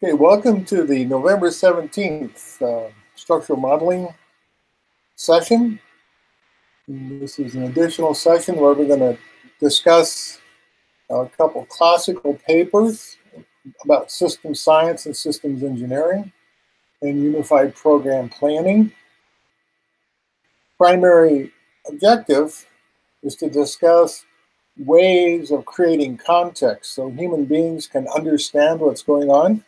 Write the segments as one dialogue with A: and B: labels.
A: Okay, welcome to the November 17th structural modeling session. And this is an additional session where we're going to discuss a couple classical papers about systems science and systems engineering and unified program planning. Primary objective is to discuss ways of creating context so human beings can understand what's going on.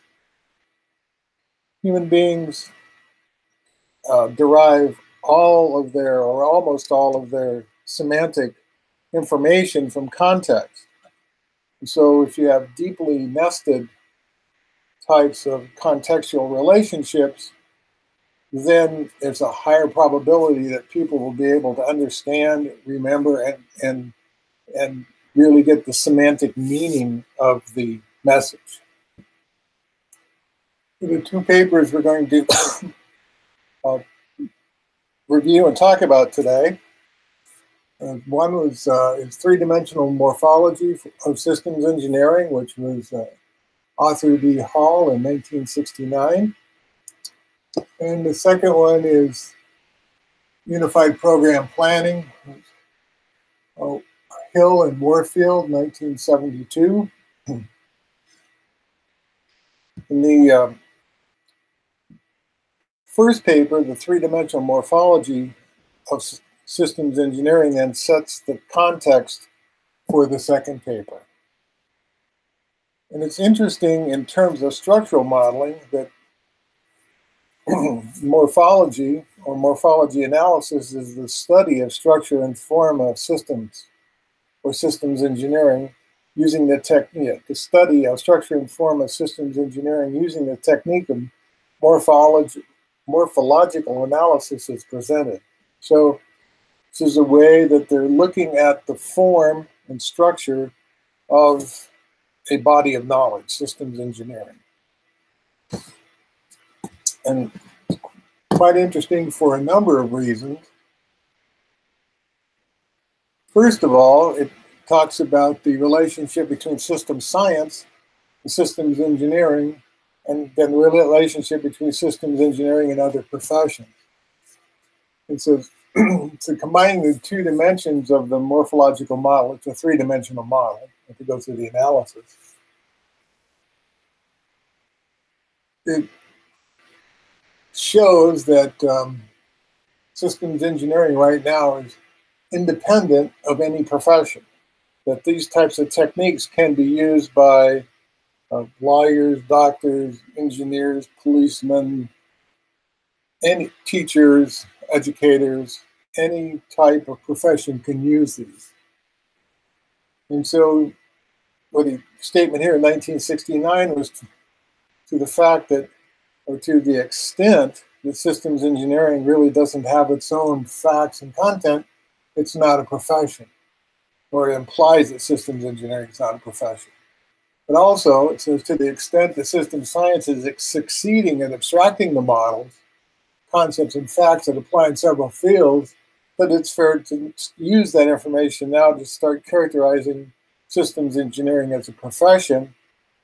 A: Human beings derive all of their, or almost all of their, semantic information from context. And so if you have deeply nested types of contextual relationships, then there's a higher probability that people will be able to understand, remember, and really get the semantic meaning of the message. The two papers we're going to review and talk about today. One was three-dimensional morphology of systems engineering, which was Arthur D. Hall in 1969. And the second one is unified program planning, Hill and Warfield, 1972. In the first paper, the three-dimensional morphology of systems engineering, then sets the context for the second paper. And it's interesting in terms of structural modeling that morphology or morphology analysis is the study of structure and form of systems or systems engineering using the technique, the study of structure and form of systems engineering using the technique of morphological analysis is presented. So this is a way that they're looking at the form and structure of a body of knowledge, systems engineering. And quite interesting for a number of reasons. First of all, it talks about the relationship between systems science and systems engineering, and then the relationship between systems engineering and other professions. And so combining the two dimensions of the morphological model, it's a three-dimensional model, if you go through the analysis. It shows that systems engineering right now is independent of any profession, that these types of techniques can be used by lawyers, doctors, engineers, policemen, any teachers, educators, any type of profession can use these. And so what the statement here in 1969 was to the fact that, or to the extent that systems engineering really doesn't have its own facts and content, it's not a profession, or it implies that systems engineering is not a profession. But also, it says to the extent that systems science is succeeding at abstracting the models, concepts, and facts that apply in several fields, that it's fair to use that information now to start characterizing systems engineering as a profession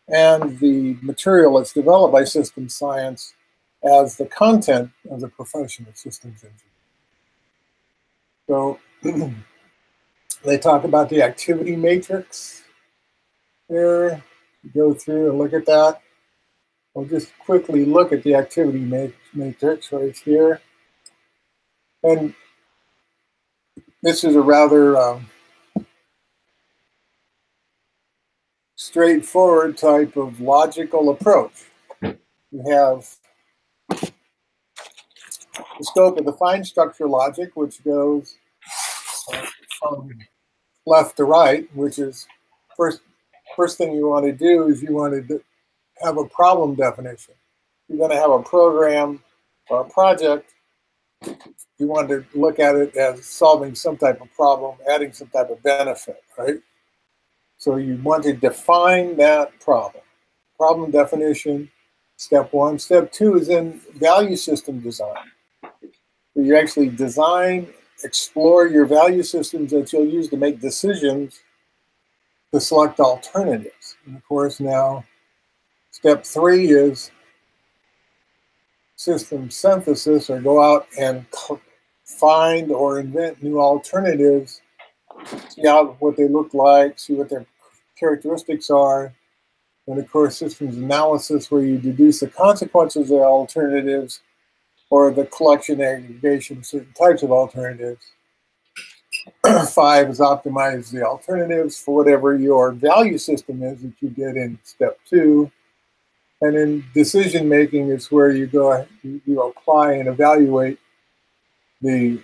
A: and the material that's developed by systems science as the content of the profession of systems engineering. So they talk about the activity matrix there. Go through and look at that. I'll just quickly look at the activity matrix right here. And this is a rather straightforward type of logical approach. We have the scope of the fine structure logic, which goes from left to right, which is first thing you want to do is you want to have a problem definition. You're going to have a program or a project. You want to look at it as solving some type of problem, adding some type of benefit, right? So you want to define that problem. Problem definition, step one. Step two is in value system design. So you actually design, explore your value systems that you'll use to make decisions to select alternatives. And of course now Step 3 is system synthesis, or go out and find or invent new alternatives, see what they look like, see what their characteristics are. And of course, systems analysis, where you deduce the consequences of alternatives or the collection aggregation of certain types of alternatives. 5 is optimize the alternatives for whatever your value system is that you did in step 2. And in decision making is where you go, you apply and evaluate the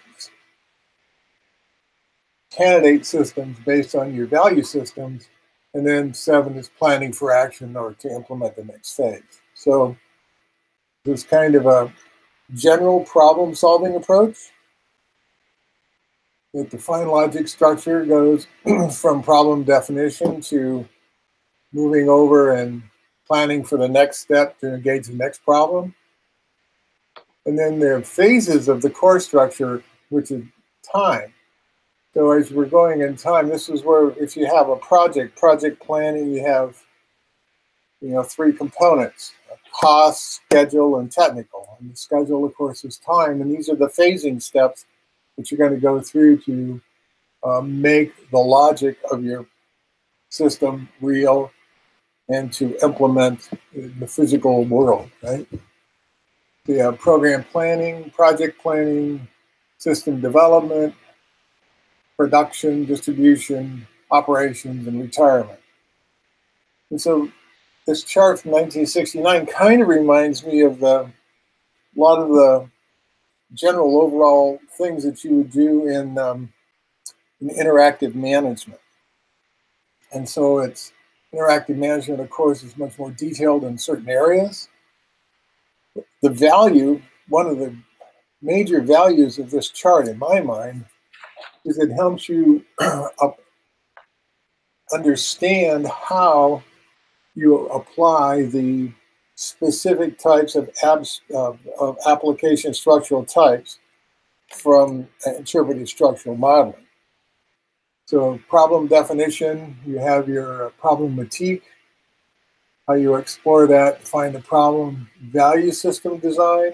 A: candidate systems based on your value systems. And then 7 is planning for action or to implement the next phase. So there's kind of a general problem solving approach. That the fine logic structure goes from problem definition to moving over and planning for the next step to engage the next problem. And then there are phases of the core structure, which is time. So as we're going in time, this is where if you have a project planning, you have 3 components: cost, schedule, and technical. And the schedule, of course, is time. And these are the phasing steps that you're going to go through to make the logic of your system real and to implement the physical world, right? So you have program planning, project planning, system development, production, distribution, operations, and retirement. And so this chart from 1969 kind of reminds me of a lot of the general overall things that you would do in interactive management. And so it's interactive management, of course, is much more detailed in certain areas. The value, one of the major values of this chart in my mind, is it helps you understand how you apply the specific types of application structural types from interpretive structural modeling. So problem definition, you have your problematique, how you explore that, find the problem. Value system design,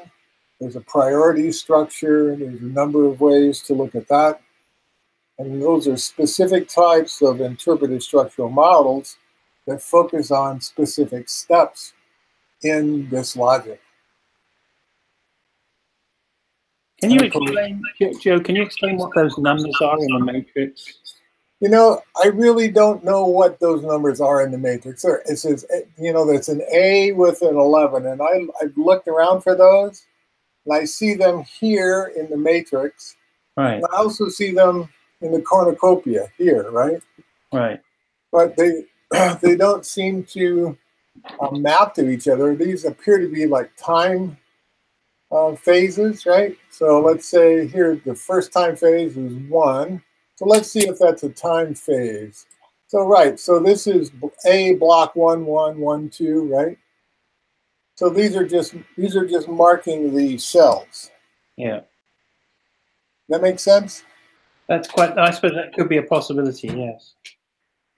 A: there's a priority structure, there's a number of ways to look at that. And those are specific types of interpretive structural models that focus on specific steps in this logic.
B: Can you explain, Joe, can you explain what those numbers are in the matrix?
A: I really don't know what those numbers are in the matrix. It says, there's an A with an 11, and I've looked around for those, and I see them here in the matrix.
B: Right.
A: I also see them in the cornucopia here, right?
B: Right.
A: But they don't seem to map to each other. These appear to be like time phases, right? So let's say here the first time phase is 1. So let's see if that's a time phase. So right, so this is A block 1, 1, 1, 2, right? So these are just marking the cells.
B: Yeah.
A: That makes sense?
B: That's quite, I suppose that could be a possibility, yes.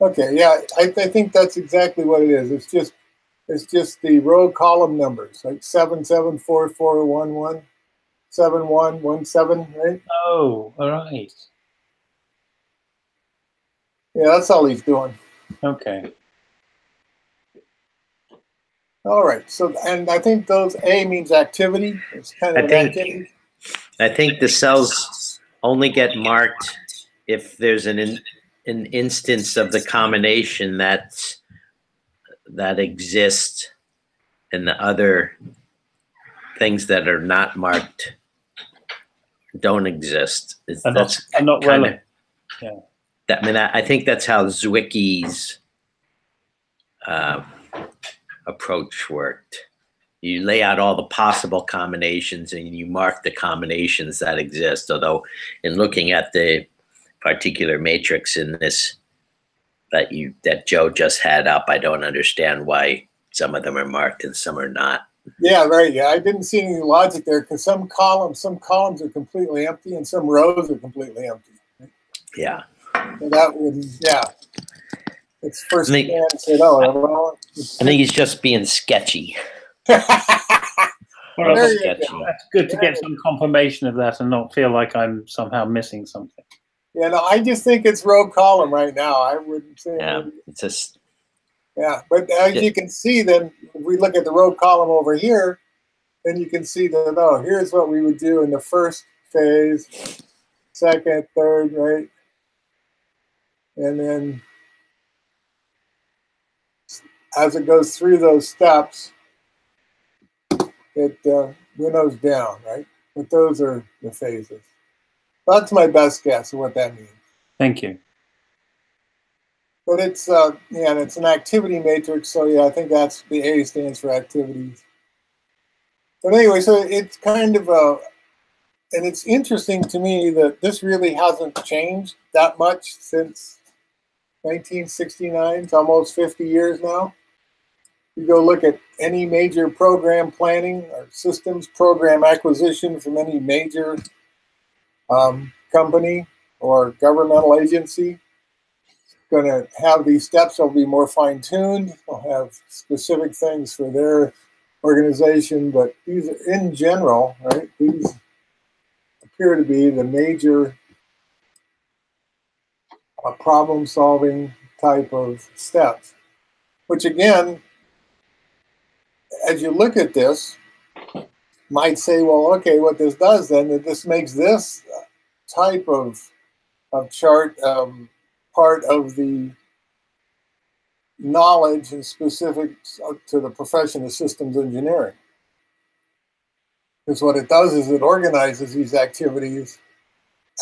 A: Okay, yeah, I think that's exactly what it is. It's just the row column numbers, like 7, 7, 4, 4, 1, 1, 7, 1, 1, 7, right?
B: Oh, all right.
A: Yeah, that's all he's doing.
B: Okay.
A: All right. So, and I think those A means activity. It's kind of activity.
C: I think the cells only get marked if there's an instance of the combination that exists, and the other things that are not marked don't exist.
B: That's not relevant. Yeah.
C: I think that's how Zwicky's approach worked. You lay out all the possible combinations and you mark the combinations that exist. Although in looking at the particular matrix in this that Joe just had up, I don't understand why some of them are marked and some are not.
A: Yeah, right. Yeah, I didn't see any logic there because some columns are completely empty and some rows are completely empty.
C: Yeah.
A: So that would, yeah. It's first man said, "Oh, well."
C: I think he's just being sketchy.
B: Well,
A: There you
B: that's
A: go.
B: good to get some confirmation of that and not feel like I'm somehow missing something.
A: Yeah, no, I just think it's row column right now. I wouldn't say.
C: Yeah, it's just.
A: Yeah, but as you can see, then if we look at the row column over here, then you can see that, oh, here's what we would do in the first phase, second, third, right? And then as it goes through those steps, it winnows down, right? But those are the phases. That's my best guess of what that means.
B: Thank you.
A: But it's yeah, and it's an activity matrix, so yeah, I think that's the A stands for activities. But anyway, so it's kind of a, and it's interesting to me that this really hasn't changed that much since 1969. It's almost 50 years now. You go look at any major program planning or systems program acquisition from any major company or governmental agency. Going to have these steps. They'll be more fine-tuned. They'll have specific things for their organization, but these are, in general, right, these appear to be the major problem-solving type of steps, which again, as you look at this, might say, well, okay, what this does then, that this makes this type of chart part of the knowledge and specifics to the profession of systems engineering. Because what it does is it organizes these activities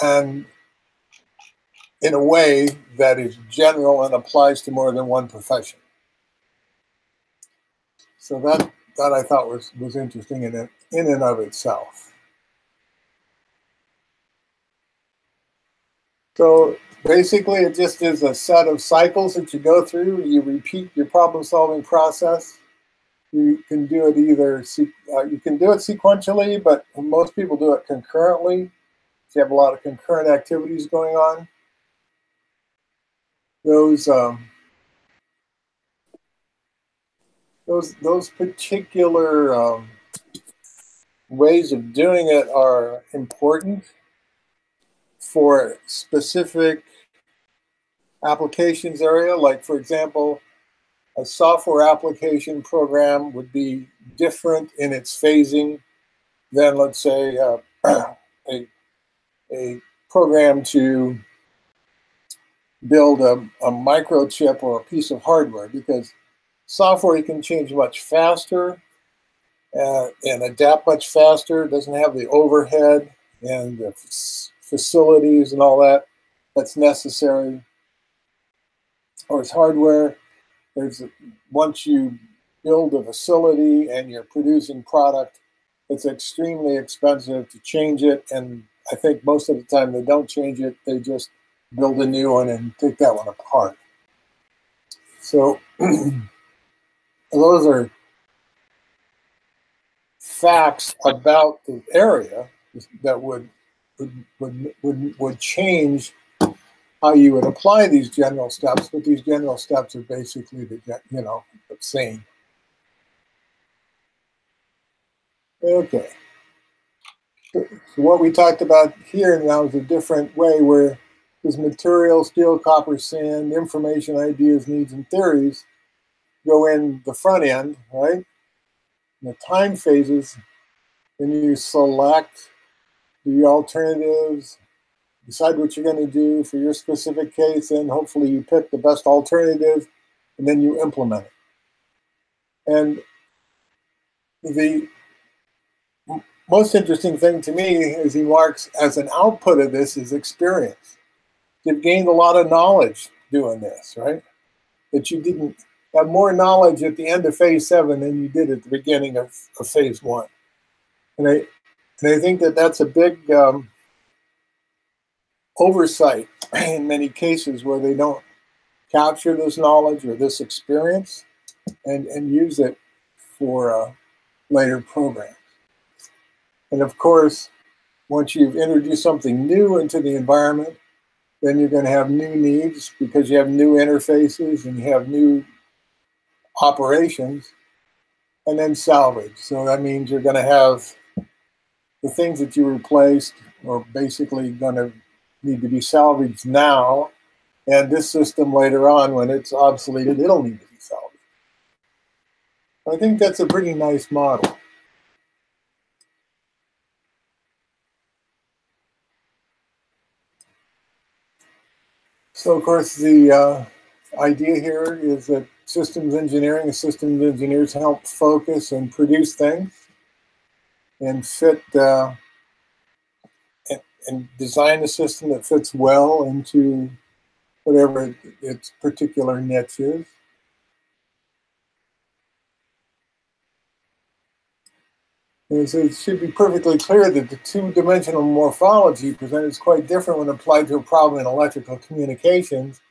A: and in a way that is general and applies to more than one profession. So that I thought was interesting in and of itself. So basically, it just is a set of cycles that you go through. You repeat your problem-solving process. You can do it either you can do it sequentially, but most people do it concurrently. So you have a lot of concurrent activities going on. Those particular ways of doing it are important for specific applications area. Like, for example, a software application program would be different in its phasing than, let's say, a program to build a microchip or a piece of hardware, because software you can change much faster and adapt much faster. It doesn't have the overhead and the facilities and all that that's necessary. Or it's hardware. Once you build a facility and you're producing product, it's extremely expensive to change it. And I think most of the time they don't change it. They just build a new one and take that one apart. So those are facts about the area that would change how you would apply these general steps, but these general steps are basically the same. Okay. So what we talked about here now is a different way, where there's material, steel, copper, sand, information, ideas, needs, and theories go in the front end, right? In the time phases, then you select the alternatives, decide what you're going to do for your specific case, and hopefully you pick the best alternative, and then you implement it. And the most interesting thing to me is he marks as an output of this is experience. You've gained a lot of knowledge doing this, right? That you didn't have more knowledge at the end of phase 7 than you did at the beginning of phase 1. And I think that that's a big oversight in many cases, where they don't capture this knowledge or this experience and use it for later programs. And of course, once you've introduced something new into the environment, then you're going to have new needs because you have new interfaces and you have new operations, and then salvage. So that means you're going to have the things that you replaced are basically going to need to be salvaged now, and this system later on, when it's obsoleted, it'll need to be salvaged. I think that's a pretty nice model. So, of course, the idea here is that systems engineering and systems engineers help focus and produce things and fit and design a system that fits well into whatever its particular niche is. And so it should be perfectly clear that the two-dimensional morphology presented is quite different when applied to a problem in electrical communications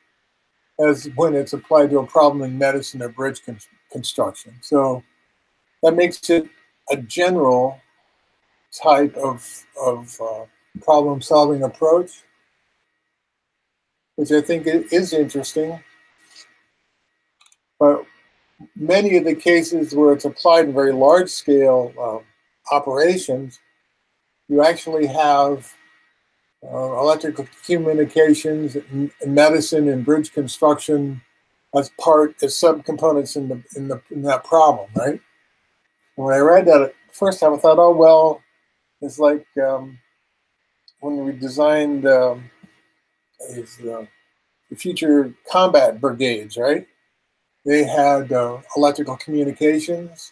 A: as when it's applied to a problem in medicine or bridge construction. So that makes it a general type of problem-solving approach, which I think is interesting. But many of the cases where it's applied in very large-scale operations, you actually have electrical communications, medicine, and bridge construction as subcomponents in that problem, right? And when I read that at first time, I thought, oh well, it's like when we designed the future combat brigades, right? They had electrical communications,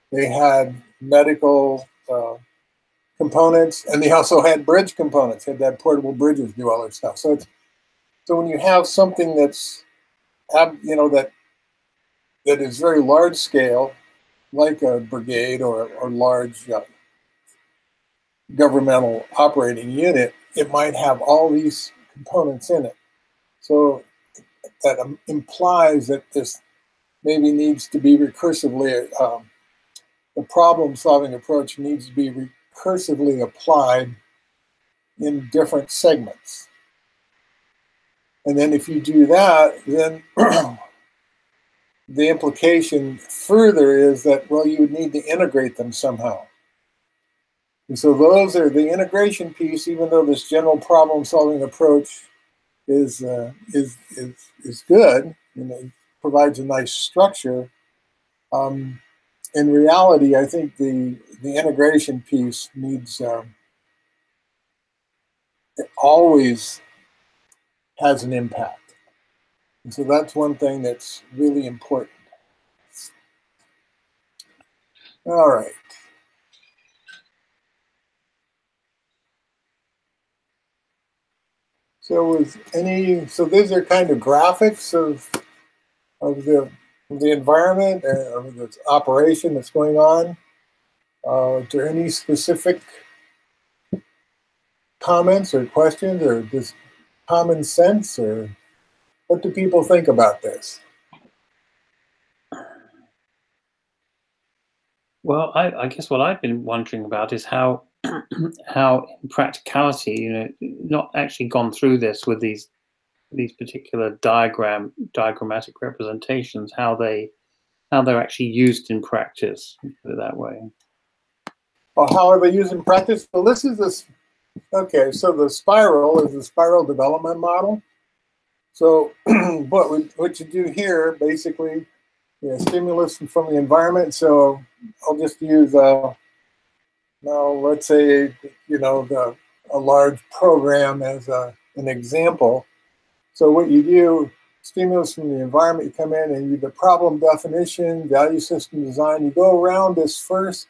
A: they had medical components, and they also had bridge components, had that portable bridges do all that stuff. So when you have something that's, that is very large scale, like a brigade or large governmental operating unit, it might have all these components in it. So that implies that this maybe needs to be recursively, the problem-solving approach needs to be recursively applied in different segments. And then if you do that, then the implication further is that, well, you would need to integrate them somehow. And so those are the integration piece, even though this general problem-solving approach is good and it provides a nice structure. In reality, I think the integration piece needs, it always has an impact. And so that's one thing that's really important. All right. So these are kind of graphics of the environment or the operation that's going on. Are there any specific comments or questions, or just common sense, or what do people think about this?
B: Well, I guess what I've been wondering about is how in practicality, not actually gone through this with these particular diagrammatic representations, how they're actually used in practice, put it that way.
A: Well, how are they used in practice? Well, this is this. Okay, so the spiral is the spiral development model. So what you do here, basically, stimulus from the environment. So I'll just use now, let's say, a large program as an example. So what you do, stimulus from the environment, you come in and you do the problem definition, value system design. You go around this first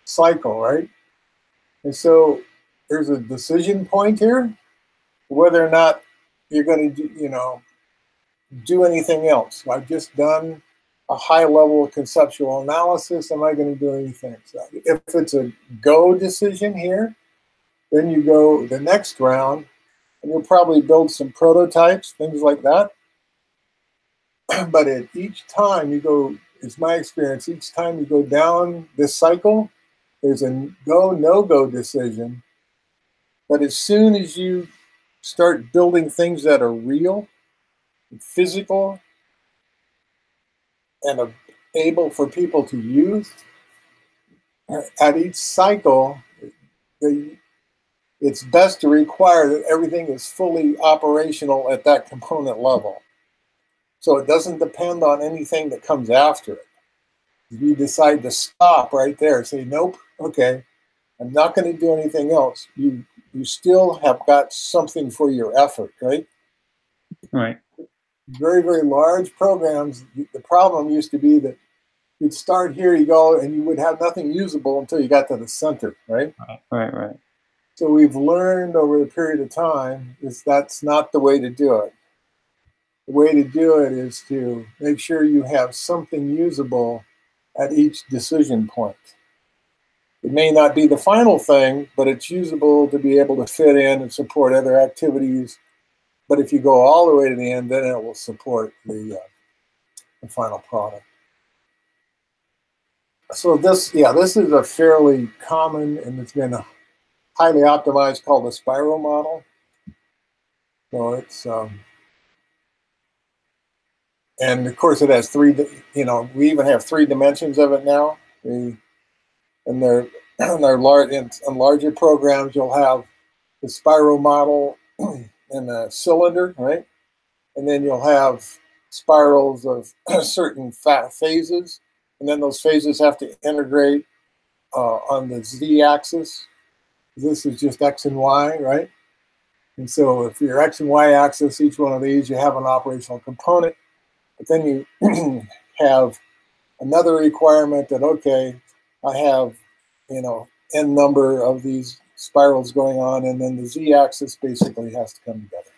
A: cycle, right? And so there's a decision point here, whether or not you're going to do anything else. I've just done a high level of conceptual analysis. Am I going to do anything? So if it's a go decision here, then you go the next round, and you'll probably build some prototypes, things like that. But at each time you go, it's my experience, each time you go down this cycle, there's a go, no-go decision. But as soon as you start building things that are real, physical, and able for people to use, at each cycle, it's best to require that everything is fully operational at that component level. So it doesn't depend on anything that comes after it. If you decide to stop right there, say, nope, okay, I'm not going to do anything else, you still have got something for your effort, right?
B: Right.
A: Very, very large programs, the problem used to be that you'd start here, you go, and you would have nothing usable until you got to the center, right?
B: Right.
A: So we've learned over the period of time is that's not the way to do it. The way to do it is to make sure you have something usable at each decision point. It may not be the final thing, but it's usable to be able to fit in and support other activities. But if you go all the way to the end, then it will support the final product. So this is a fairly common, and it's been highly optimized, called the spiral model. So it's, and of course it has three, we even have 3 dimensions of it now. And they're large, in larger programs, you'll have the spiral model in a cylinder, right? And then you'll have spirals of certain phases. And then those phases have to integrate on the z-axis. This is just x and y, right? And so if your x and y axis, each one of these, you have an operational component. But then you have another requirement that, okay, I have, n number of these spirals going on, and then the z-axis basically has to come together.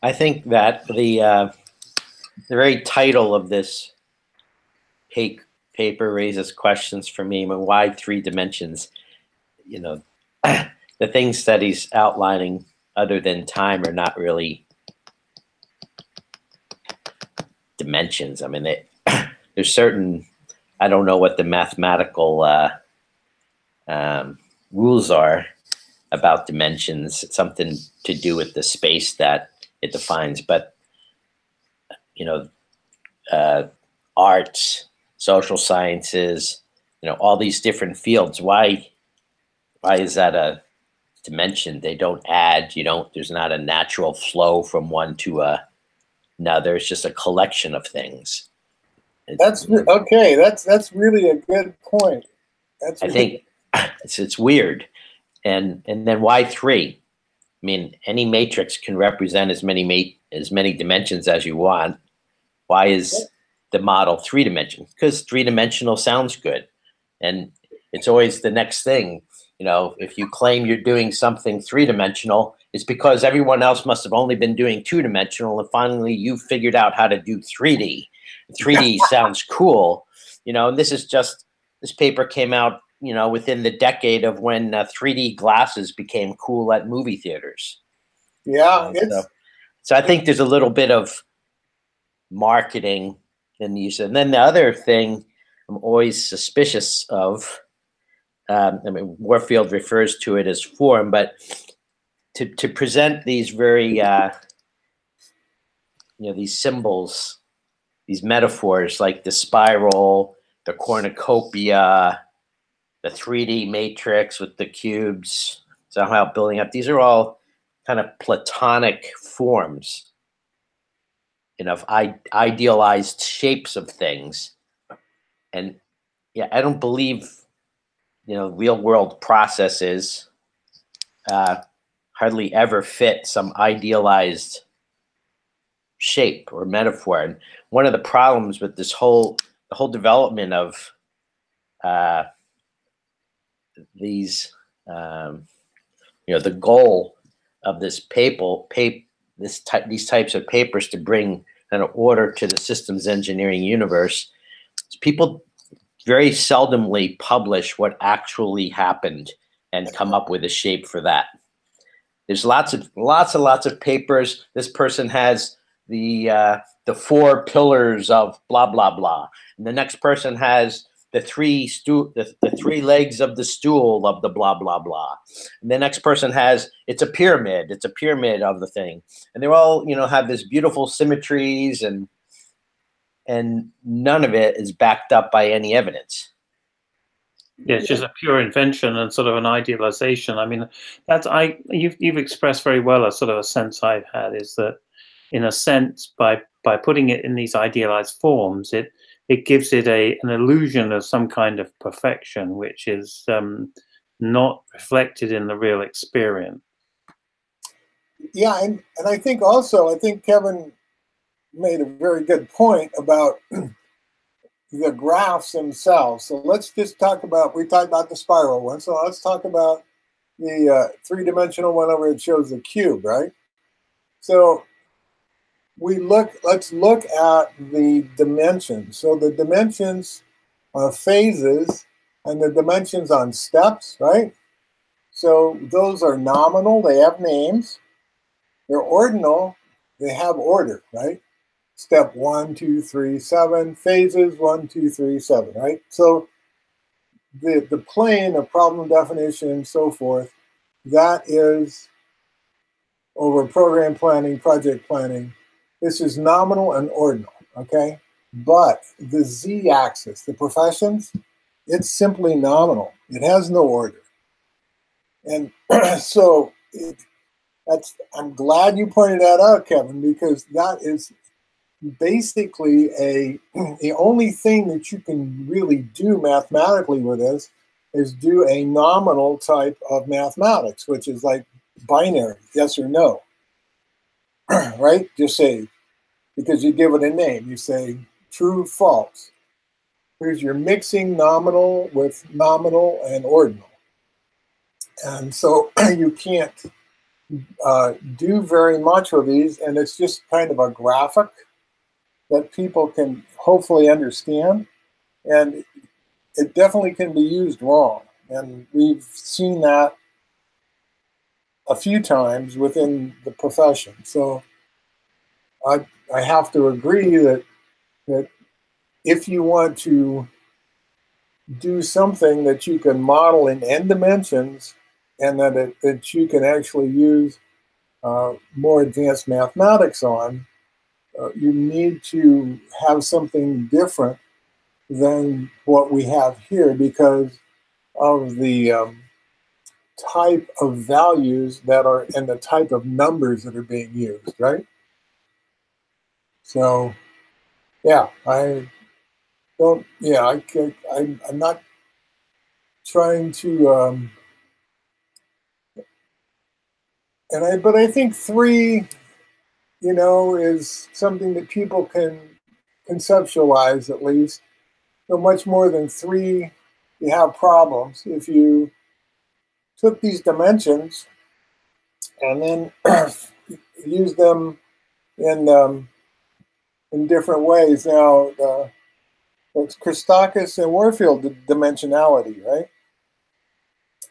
C: I think that the very title of this paper raises questions for me. I mean, why 3 dimensions? The things that he's outlining other than time are not really dimensions. I mean, there's certain, I don't know what the mathematical rules are about dimensions. It's something to do with the space that it defines, but arts, social sciences, all these different fields. Why is that a dimension? They don't add. There's not a natural flow from one to another. It's just a collection of things.
A: That's okay. That's really a good point.
C: I think it's weird, and then why 3? I mean, any matrix can represent as many dimensions as you want. Why is the model 3-dimensional? Because 3-dimensional sounds good, and it's always the next thing. If you claim you're doing something 3-dimensional, it's because everyone else must have only been doing 2-dimensional, and finally you figured out how to do 3D. 3D sounds cool, and this paper came out, within the decade of when 3D glasses became cool at movie theaters.
A: Yeah.
C: So I think there's a little bit of marketing in the use. And then the other thing I'm always suspicious of, Warfield refers to it as form, but to present these very, these symbols, these metaphors like the spiral, the cornucopia, the 3D matrix with the cubes somehow building up. These are all kind of Platonic forms, of idealized shapes of things. And I don't believe, real world processes hardly ever fit some idealized shape or metaphor. And one of the problems with the whole development of these, the goal of this these types of papers to bring kind of order to the systems engineering universe, people very seldomly publish what actually happened and come up with a shape for that. There's lots of papers. This person has the 4 pillars of blah blah blah, and the next person has the three legs of the stool of the blah blah blah. And the next person has, it's a pyramid. It's a pyramid of the thing, and they're all, you know, have this beautiful symmetries, and none of it is backed up by any evidence.
B: Yeah, it's just a pure invention and sort of an idealization. I mean, you've expressed very well a sort of a sense I've had, is that in a sense, by putting it in these idealized forms, it gives it an illusion of some kind of perfection, which is not reflected in the real experience.
A: Yeah, and I think Kevin made a very good point about the graphs themselves. So let's just we talked about the spiral one. So let's talk about the three-dimensional one over it shows the cube, right? So let's look at the dimensions. So the dimensions on phases and the dimensions on steps, right? So those are nominal, they have names. They're ordinal, they have order, right? Step 1, 2, 3, 7, phases 1, 2, 3, 7, right? So the plane of problem definition and so forth, that is over program planning, project planning. This is nominal and ordinal, okay? But the z-axis, the professions, it's simply nominal. It has no order. And so I'm glad you pointed that out, Kevin, because that is basically the only thing that you can really do mathematically with this is do a nominal type of mathematics, which is like binary, yes or no, right? Just say, because you give it a name, you say true, false. Here's your mixing nominal with nominal and ordinal. And so you can't do very much with these, and it's just kind of a graphic that people can hopefully understand, and it definitely can be used wrong. And we've seen that a few times within the profession. So I have to agree that if you want to do something that you can model in n dimensions, and that you can actually use more advanced mathematics on, you need to have something different than what we have here because of the type of values that are and the type of numbers that are being used, right? So, yeah, I'm not trying to, but I think 3, is something that people can conceptualize at least. So much more than 3, you have problems. If you took these dimensions and then use them in different ways. Now, it's Christakis and Warfield dimensionality, right?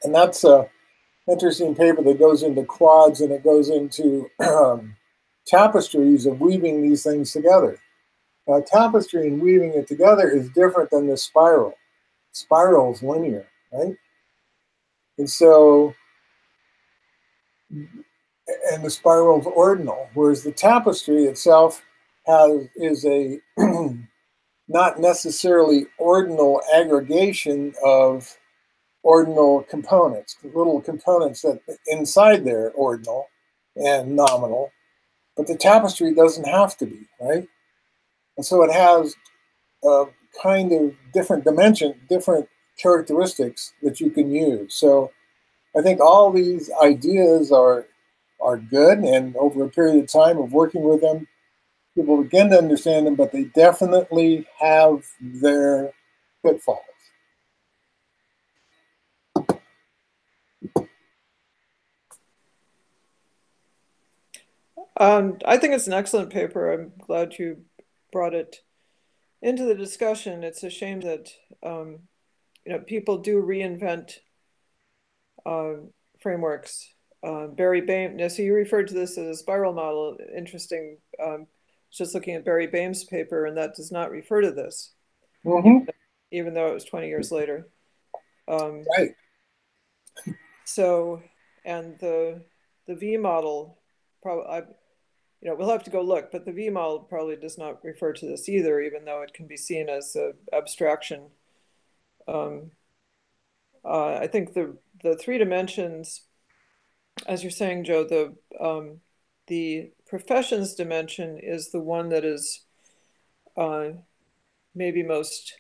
A: And that's a interesting paper that goes into quads, and it goes into tapestries of weaving these things together. Now, tapestry and weaving it together is different than the spiral. Spiral is linear, right? And so, and the spiral is ordinal, whereas the tapestry itself is a not necessarily ordinal aggregation of ordinal components, little components that inside there are ordinal and nominal, but the tapestry doesn't have to be, right? And so it has a kind of different dimension, different characteristics that you can use. So I think all these ideas are good, and over a period of time of working with them, people begin to understand them, but they definitely have their pitfalls.
D: I think it's an excellent paper. I'm glad you brought it into the discussion. It's a shame that people do reinvent frameworks. Barry Baim. So you referred to this as a spiral model. Interesting. Just looking at Barry Baim's paper, and that does not refer to this.
A: Mm-hmm.
D: even though it was 20 years later.
A: Right.
D: So, and the V model, probably, we'll have to go look, but the V model probably does not refer to this either, even though it can be seen as an abstraction. I think the 3 dimensions, as you're saying, Joe, the professions dimension is the one that is maybe most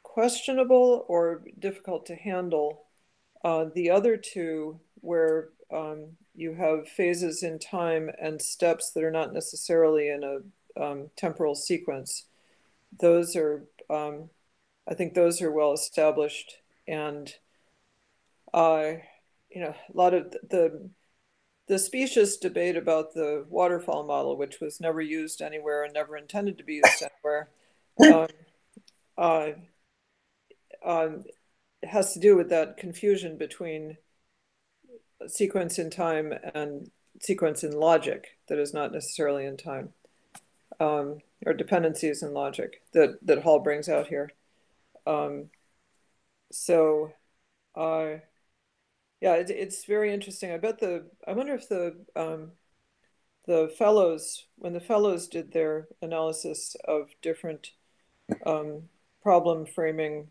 D: questionable or difficult to handle. The other 2, where you have phases in time and steps that are not necessarily in a temporal sequence, those are, I think those are well established. And a lot of the specious debate about the waterfall model, which was never used anywhere and never intended to be used anywhere, has to do with that confusion between sequence in time and sequence in logic that is not necessarily in time, or dependencies in logic that Hall brings out here. Yeah, it's very interesting. I wonder if the fellows, when the fellows did their analysis of different problem framing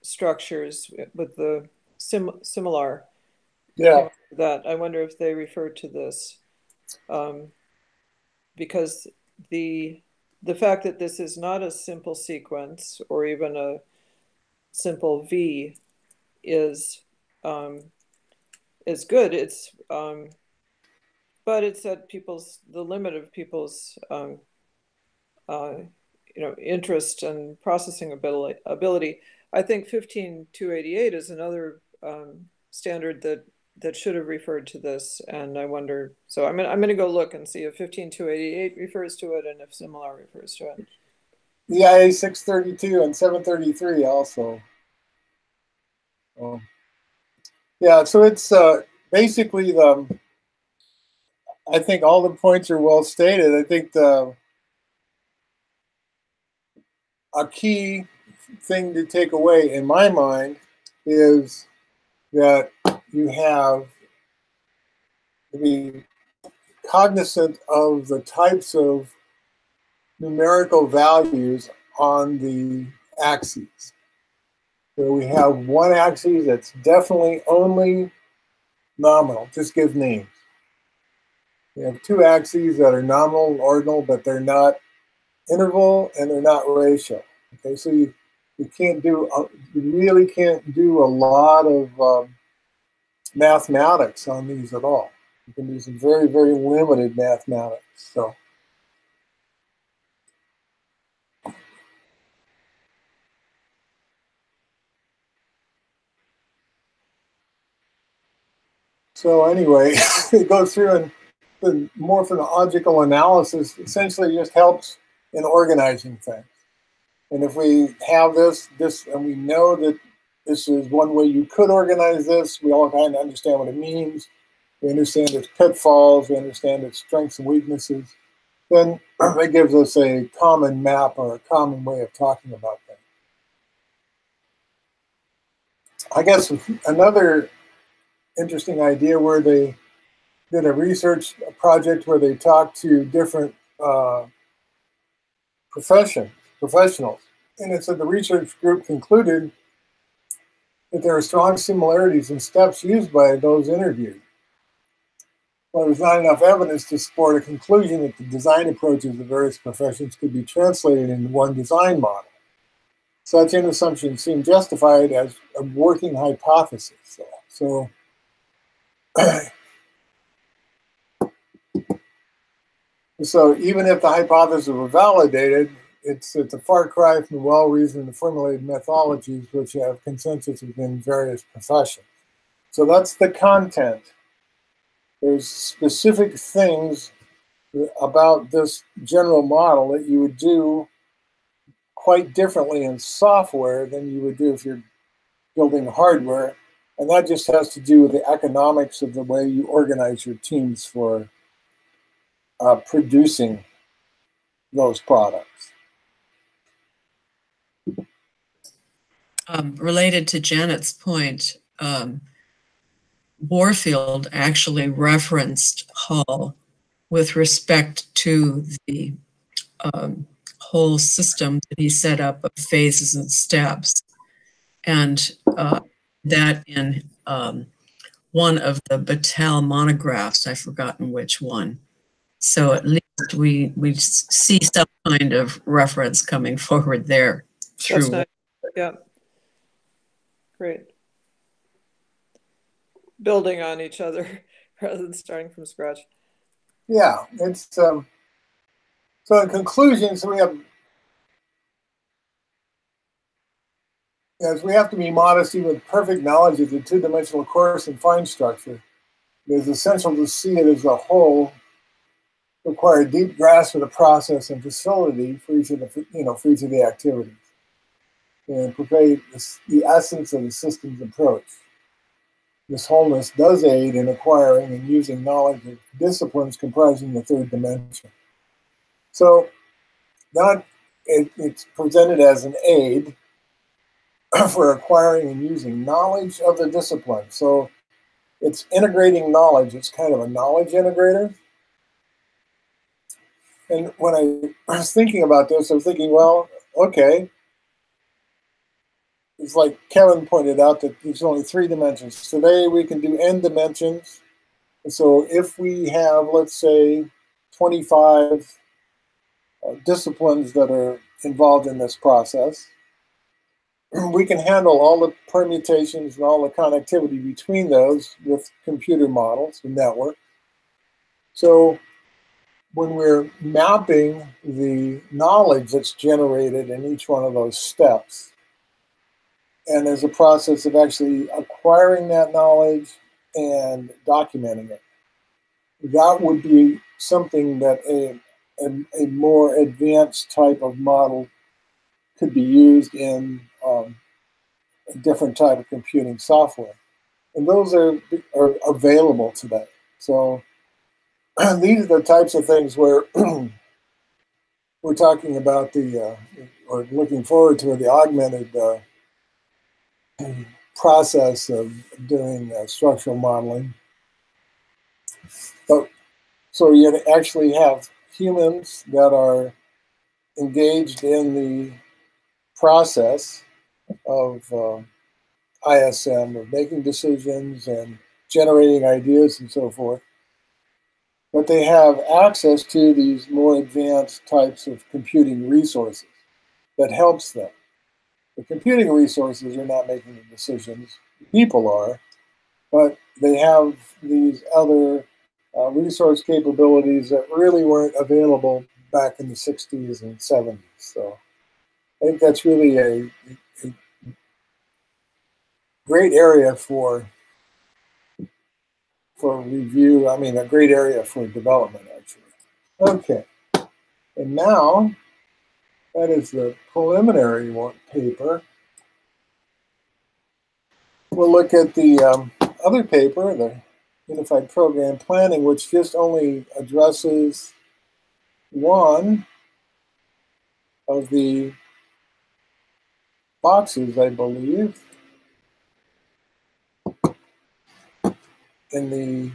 D: structures with the similar,
A: Yeah.
D: that I wonder if they referred to this, because the fact that this is not a simple sequence or even a simple V is good. It's but it's at the limit of people's interest and processing ability. I think 15288 is another standard that should have referred to this, and I wonder. So I'm going to go look and see if 15288 refers to it and if similar refers to it.
A: EIA 632 and 733 also. Yeah, so it's basically I think all the points are well stated. I think a key thing to take away in my mind is that you have to be cognizant of the types of numerical values on the axes. So we have one axis that's definitely only nominal, just give names. We have 2 axes that are nominal and ordinal, but they're not interval and they're not ratio. Okay, so you can't do, you really can't do a lot of mathematics on these at all. You can do some very, very limited mathematics. So anyway, it goes through, and the morphological analysis essentially just helps in organizing things. And if we have this, and we know that this is one way you could organize this, we all kind of understand what it means. We understand its pitfalls, we understand its strengths and weaknesses, then it gives us a common map or a common way of talking about things. I guess another interesting idea where they did a research project where they talked to different professionals. And it said the research group concluded that there are strong similarities in steps used by those interviewed. Well, there's not enough evidence to support a conclusion that the design approaches of various professions could be translated into one design model. Such an assumption seemed justified as a working hypothesis. So even if the hypothesis were validated, it's a far cry from the well-reasoned and formulated methodologies which have consensus within various professions. So that's the content. There's specific things about this general model that you would do quite differently in software than you would do if you're building hardware. And that just has to do with the economics of the way you organize your teams for producing those products.
E: related to Janet's point, Warfield actually referenced Hall with respect to the whole system that he set up of phases and steps. And that in one of the Battelle monographs, I've forgotten which one. So at least we see some kind of reference coming forward there.
D: That's nice. Yeah. Great. Building on each other rather than starting from scratch.
A: Yeah, it's so in conclusion, so we have to be modest even with perfect knowledge of the two-dimensional coarse and fine structure. It is essential to see it as a whole, require a deep grasp of the process and facility for each of the for each of the activities, and provide the essence of the systems approach. This wholeness does aid in acquiring and using knowledge of disciplines comprising the third dimension. So it's presented as an aid for acquiring and using knowledge of the discipline. So it's integrating knowledge. It's kind of a knowledge integrator. And when I was thinking about this, I was thinking, well, okay, it's like Kevin pointed out that there's only 3 dimensions. Today we can do n dimensions. And so if we have, let's say, 25 disciplines that are involved in this process, we can handle all the permutations and all the connectivity between those with computer models and network. So when we're mapping the knowledge that's generated in each one of those steps, and there's a process of actually acquiring that knowledge and documenting it, that would be something that a more advanced type of model could be used in a different type of computing software. And those are available today. So these are the types of things where we're talking about or looking forward to the augmented process of doing structural modeling. So you actually have humans that are engaged in the process of ISM, of making decisions and generating ideas and so forth. But they have access to these more advanced types of computing resources that helps them. The computing resources are not making the decisions, people are, but they have these other resource capabilities that really weren't available back in the 60s and 70s. So I think that's really a great area for review. I mean, a great area for development, actually. Okay, and now that is the preliminary paper. We'll look at the other paper, the Unified Program Planning, which just only addresses one of the boxes, I believe, in the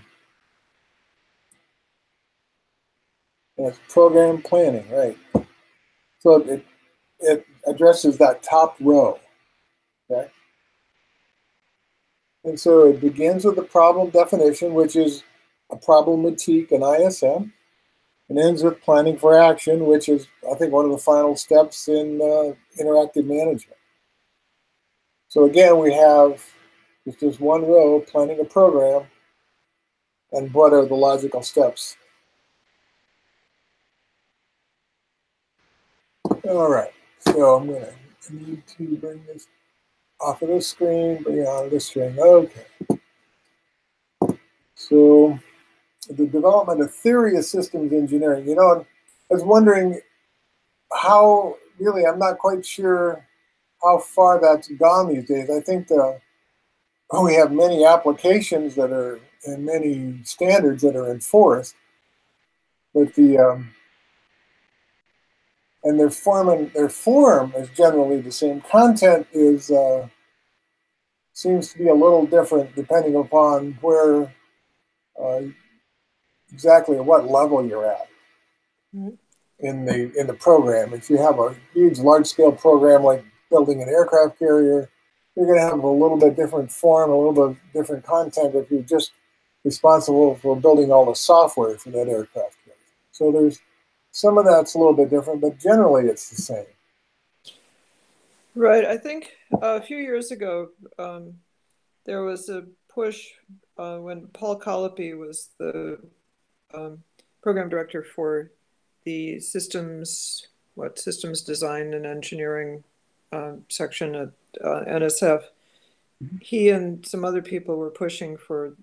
A: program planning, right? So it addresses that top row, okay? And so it begins with the problem definition, which is a problematique in ISM, and ends with planning for action, which is, I think, one of the final steps in interactive management. So again, we have just one row, planning a program, and what are the logical steps. All right, so I'm going to need to bring this off of this screen, bring it onto this screen. Okay. So the development of theory of systems engineering. You know, I was wondering how, really, I'm not quite sure how far that's gone these days. I think we have many applications that are, and many standards that are enforced, but and their form is generally the same. Content is seems to be a little different depending upon where exactly at what level you're at in the program. If you have a huge, large-scale program like building an aircraft carrier, you're going to have a little bit different form, a little bit different content if you're just responsible for building all the software for that aircraft carrier. So there's some of that's a little bit different, but generally it's the same.
D: Right. I think a few years ago, there was a push when Paul Colopy was the program director for the systems design and engineering section at NSF. He and some other people were pushing for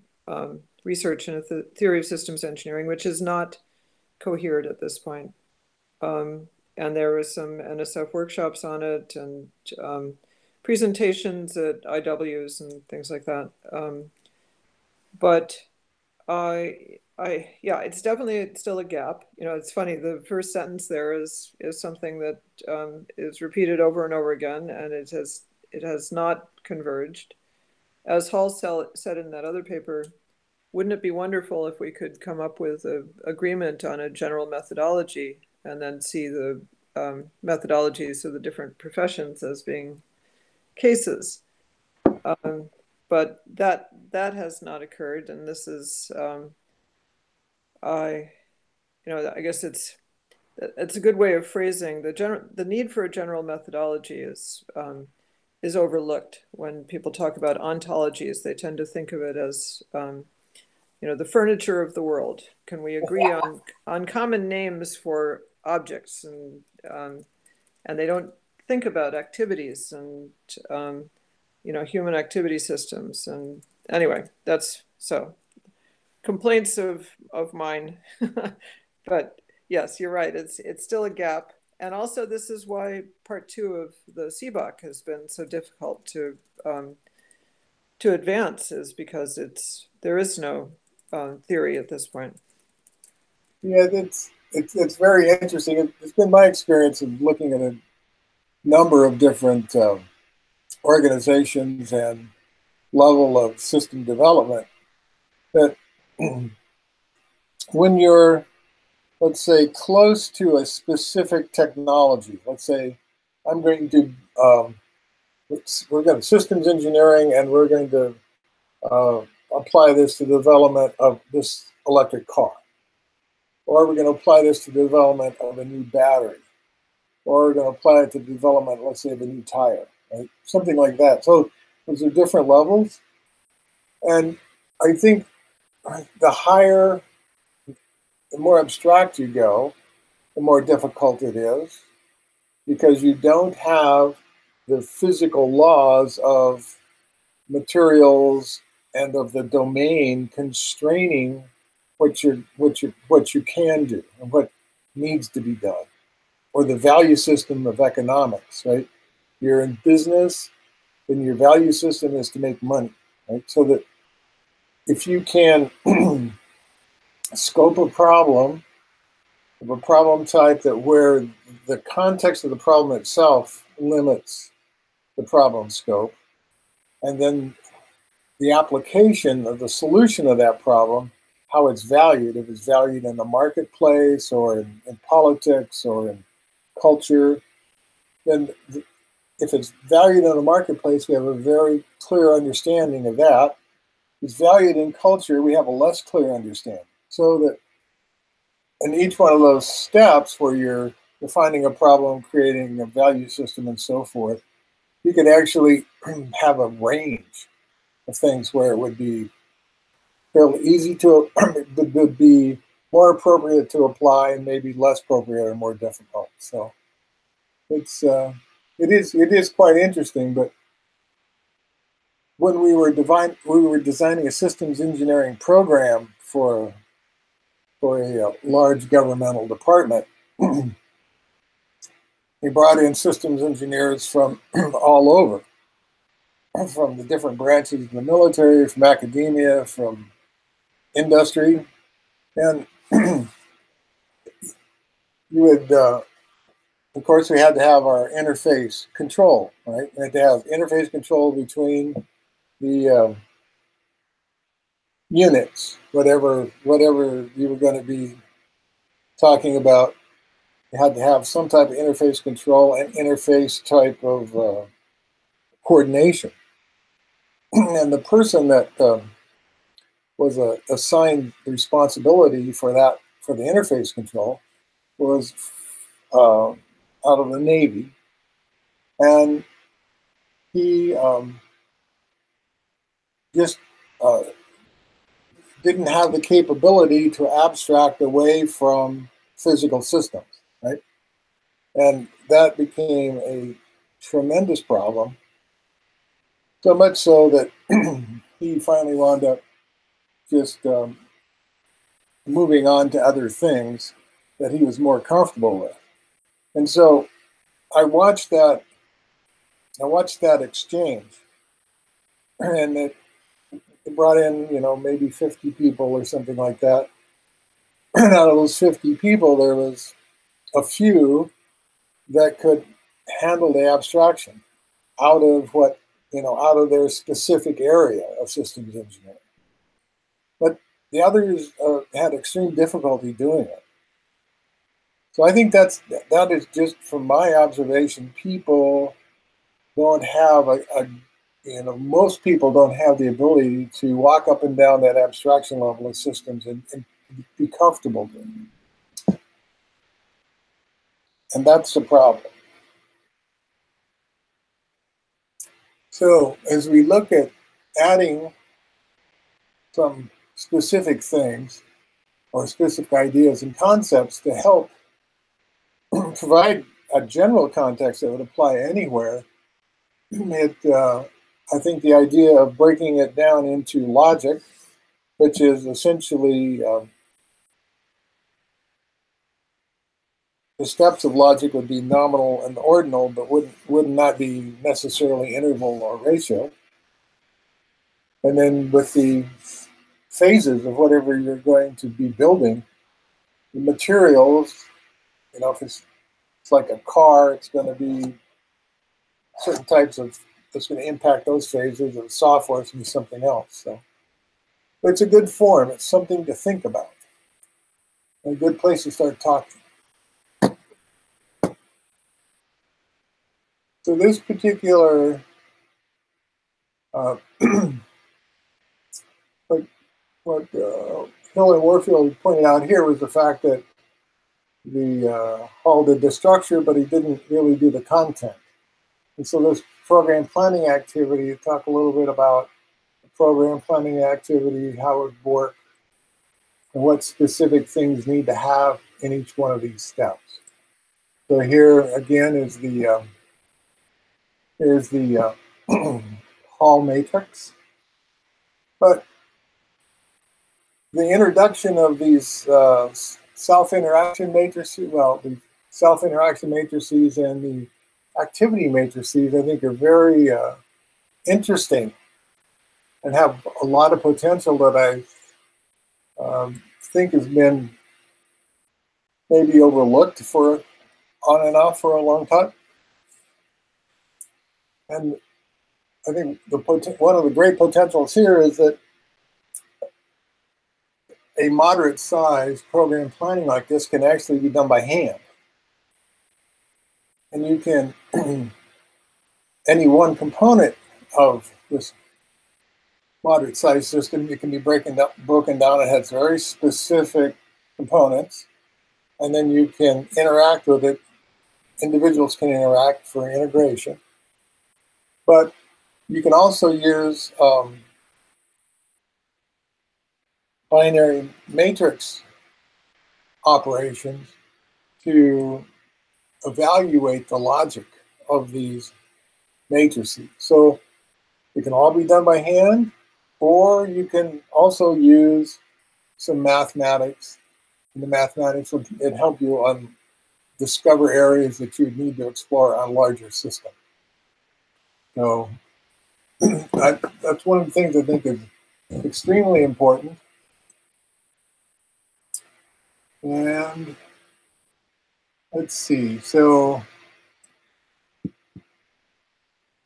D: research in the theory of systems engineering, which is not coherent at this point. And there was some NSF workshops on it and presentations at IWs and things like that. But yeah, it's definitely still a gap. You know, it's funny. The first sentence there is something that is repeated over and over again, and it has not converged. As Hall said in that other paper, wouldn't it be wonderful if we could come up with an agreement on a general methodology and then see the methodologies of the different professions as being cases? But that has not occurred, and this is, I guess it's a good way of phrasing the need for a general methodology is overlooked when people talk about ontologies. They tend to think of it as the furniture of the world. Can we agree on common names for objects, and they don't think about activities and human activity systems. And anyway, that's so complaints of mine. But yes, you're right. It's still a gap. And also, this is why part 2 of the CBOC has been so difficult to advance, is because there is no theory at this point.
A: Yeah, it's very interesting. It's been my experience of looking at a number of different organizations and level of system development that when you're, let's say, close to a specific technology, let's say I'm going to we're going to systems engineering, and we're going to apply this to the development of this electric car, or we're going to apply this to the development of a new battery, or we're going to apply it to the development, let's say, of a new tire, right? Something like that. So those are different levels, and I think the higher, the more abstract you go, the more difficult it is, because you don't have the physical laws of materials and of the domain constraining what you can do and what needs to be done, or the value system of economics, right? You're in business, then your value system is to make money, right? So that if you can scope a problem of a problem type that where the context of the problem itself limits the problem scope, and then the application of the solution of that problem, how it's valued, if it's valued in the marketplace or in politics or in culture, then if it's valued in the marketplace, we have a very clear understanding of that. If it's valued in culture, we have a less clear understanding. So that in each one of those steps where you're defining a problem, creating a value system, and so forth, you could actually have a range of things where it would be fairly easy to, would be more appropriate to apply, and maybe less appropriate or more difficult. So it is quite interesting. But when we were designing a systems engineering program for a large governmental department, we brought in systems engineers from all over, from the different branches of the military, from academia, from industry, and you would of course, we had to have our interface control, right? We had to have interface control between the units, whatever you were going to be talking about. You had to have some type of interface control and interface type of coordination. And the person that was assigned the responsibility for that, for the interface control, was out of the Navy, and he just didn't have the capability to abstract away from physical systems, right? And that became a tremendous problem, so much so that he finally wound up just moving on to other things that he was more comfortable with. And so I watched that exchange, and it brought in, maybe 50 people or something like that. And out of those 50 people, there was a few that could handle the abstraction out of out of their specific area of systems engineering. But the others had extreme difficulty doing it. So I think that is just from my observation. People don't have most people don't have the ability to walk up and down that abstraction level of systems and be comfortable doing it. And that's the problem. So as we look at adding some specific things or specific ideas and concepts to help provide a general context that would apply anywhere, I think the idea of breaking it down into logic, which is essentially the steps of logic would be nominal and ordinal, but would not be necessarily interval or ratio. And then with the phases of whatever you're going to be building, the materials, if it's like a car, it's going to be certain types of, that's going to impact those phases, and software is going to be something else. So, but it's a good form. It's something to think about. A good place to start talking. So this particular, what Hill and Warfield pointed out here was the fact that Hall did the structure, but he didn't really do the content. And so this program planning activity, talk a little bit about the program planning activity, how it would work, and what specific things need to have in each one of these steps. So here again is the Hall matrix. But the introduction of these self-interaction matrices, the self-interaction matrices and the activity matrices, I think, are very interesting and have a lot of potential that I think has been maybe overlooked on and off for a long time. And I think one of the great potentials here is that a moderate size program planning like this can actually be done by hand. And you can, any one component of this moderate size system, it can be broken down. It has very specific components, and then you can interact with it. Individuals can interact for integration. But you can also use binary matrix operations to evaluate the logic of these matrices. So it can all be done by hand, or you can also use some mathematics. And the mathematics would help you discover areas that you need to explore on larger systems. So that's one of the things I think is extremely important. And let's see. So